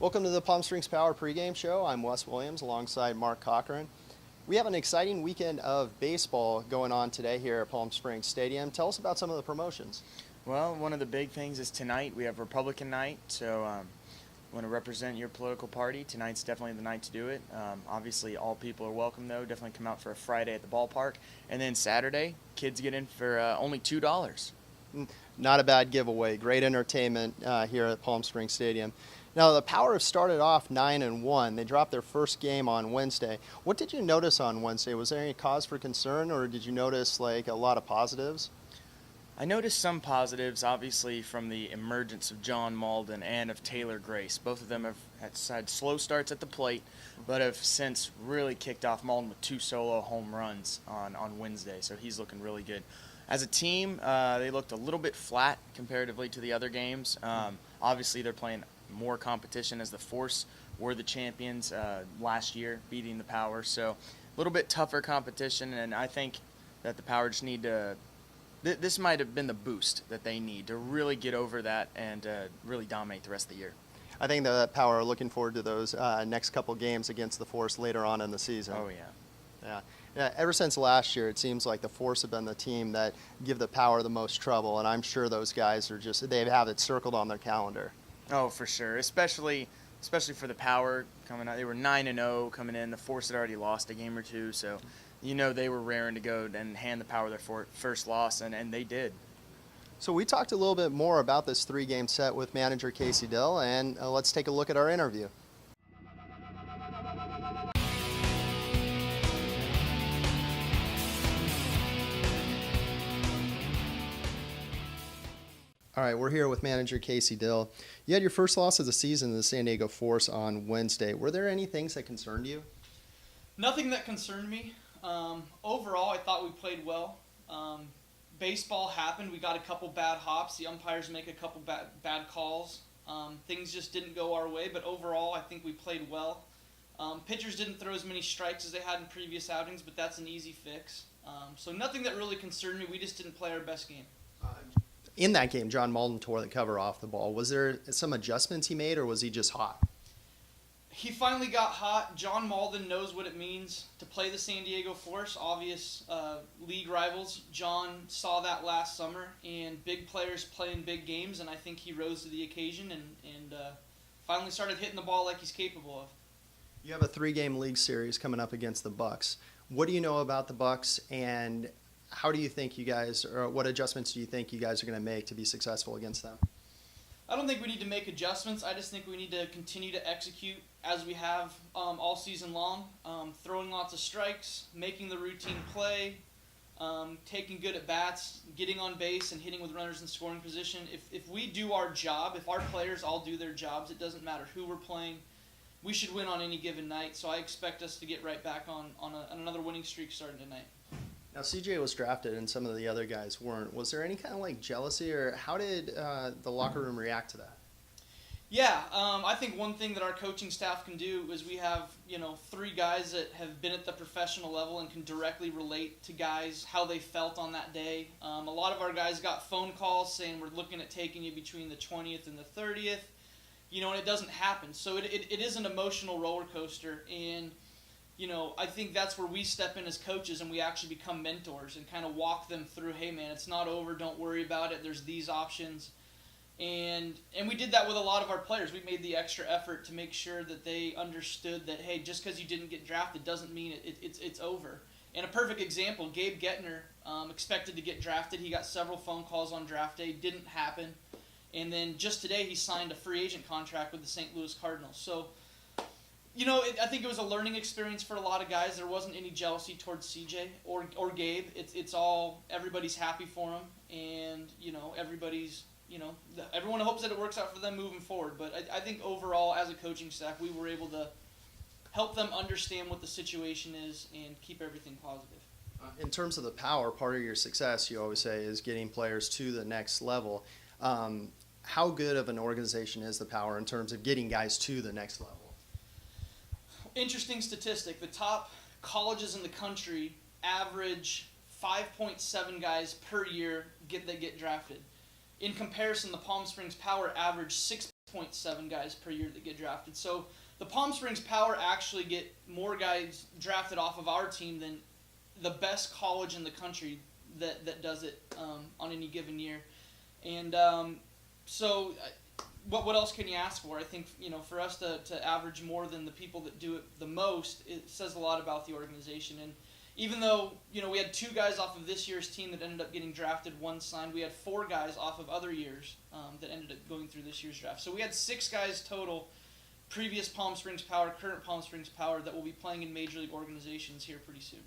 Welcome to the Palm Springs Power pregame show. I'm Wes Williams alongside Mark Cochran. We have an exciting weekend of baseball going on today here at Palm Springs Stadium. Tell us about some of the promotions. Well, one of the big things is tonight we have Republican night, so want to represent your political party. Tonight's definitely the night to do it. Obviously, all people are welcome, though. Definitely come out for a Friday at the ballpark. And then Saturday, kids get in for only $2. Not a bad giveaway. Great entertainment here at Palm Springs Stadium. Now, the Power have started off 9-1. They dropped their first game on Wednesday. What did you notice on Wednesday? Was there any cause for concern, or did you notice a lot of positives? I noticed some positives, obviously, from the emergence of John Malden and of Taylor Grace. Both of them have had slow starts at the plate, but have since really kicked off. Malden with 2 solo home runs on Wednesday, so he's looking really good. As a team, they looked a little bit flat comparatively to the other games. Obviously, they're playing more competition as the Force were the champions last year, beating the Power. So a little bit tougher competition, and I think that the Power just need to this might have been the boost that they need to really get over that and really dominate the rest of the year. I think the Power are looking forward to those next couple games against the Force later on in the season. Oh, yeah. Yeah, ever since last year, it seems like the Force have been the team that give the Power the most trouble, and I'm sure those guys they have it circled on their calendar. Oh, for sure, especially for the Power coming out. They were 9-0 coming in. The Force had already lost a game or two, so they were raring to go and hand the Power their first loss, and they did. So we talked a little bit more about this 3-game set with manager Casey Dill, and let's take a look at our interview. All right, we're here with manager Casey Dill. You had your first loss of the season to the San Diego Force on Wednesday. Were there any things that concerned you? Nothing that concerned me. Overall, I thought we played well. Baseball happened. We got a couple bad hops. The umpires make a couple bad calls. Things just didn't go our way, but overall, I think we played well. Pitchers didn't throw as many strikes as they had in previous outings, but that's an easy fix. So nothing that really concerned me. We just didn't play our best game. In that game, John Malden tore the cover off the ball. Was there some adjustments he made, or was he just hot? He finally got hot. John Malden knows what it means to play the San Diego Force, obvious league rivals. John saw that last summer, and big players playing big games, and I think he rose to the occasion and finally started hitting the ball like he's capable of. You have a 3-game league series coming up against the Bucks. What do you know about the Bucks, and how do you think what adjustments do you think you guys are going to make to be successful against them? I don't think we need to make adjustments. I just think we need to continue to execute as we have all season long, throwing lots of strikes, making the routine play, taking good at-bats, getting on base and hitting with runners in scoring position. If we do our job, if our players all do their jobs, it doesn't matter who we're playing, we should win on any given night. So I expect us to get right back on another winning streak starting tonight. Now, CJ was drafted and some of the other guys weren't. Was there any kind of jealousy, or how did the locker room react to that? Yeah, I think one thing that our coaching staff can do is we have, 3 guys that have been at the professional level and can directly relate to guys how they felt on that day. A lot of our guys got phone calls saying we're looking at taking you between the 20th and the 30th, and it doesn't happen. So it is an emotional roller coaster, and I think that's where we step in as coaches and we actually become mentors and kind of walk them through, hey man, it's not over, don't worry about it, there's these options. And we did that with a lot of our players. We made the extra effort to make sure that they understood that, hey, just because you didn't get drafted doesn't mean it's over. And a perfect example, Gabe Gettner expected to get drafted. He got several phone calls on draft day, didn't happen. And then just today he signed a free agent contract with the St. Louis Cardinals. So I think it was a learning experience for a lot of guys. There wasn't any jealousy towards CJ or Gabe. It's all, everybody's happy for him, and everyone hopes that it works out for them moving forward. But I think overall, as a coaching staff, we were able to help them understand what the situation is and keep everything positive. In terms of the Power, part of your success, you always say, is getting players to the next level. How good of an organization is the Power in terms of getting guys to the next level? Interesting statistic. The top colleges in the country average 5.7 guys per year that get drafted. In comparison, the Palm Springs Power averaged 0.7 guys per year that get drafted. So the Palm Springs Power actually get more guys drafted off of our team than the best college in the country that does it on any given year. And so what else can you ask for? I think, for us to average more than the people that do it the most, it says a lot about the organization. And even though, we had 2 guys off of this year's team that ended up getting drafted, 1 signed, we had 4 guys off of other years that ended up going through this year's draft. So we had 6 guys total, previous Palm Springs Power, current Palm Springs Power, that will be playing in Major League organizations here pretty soon.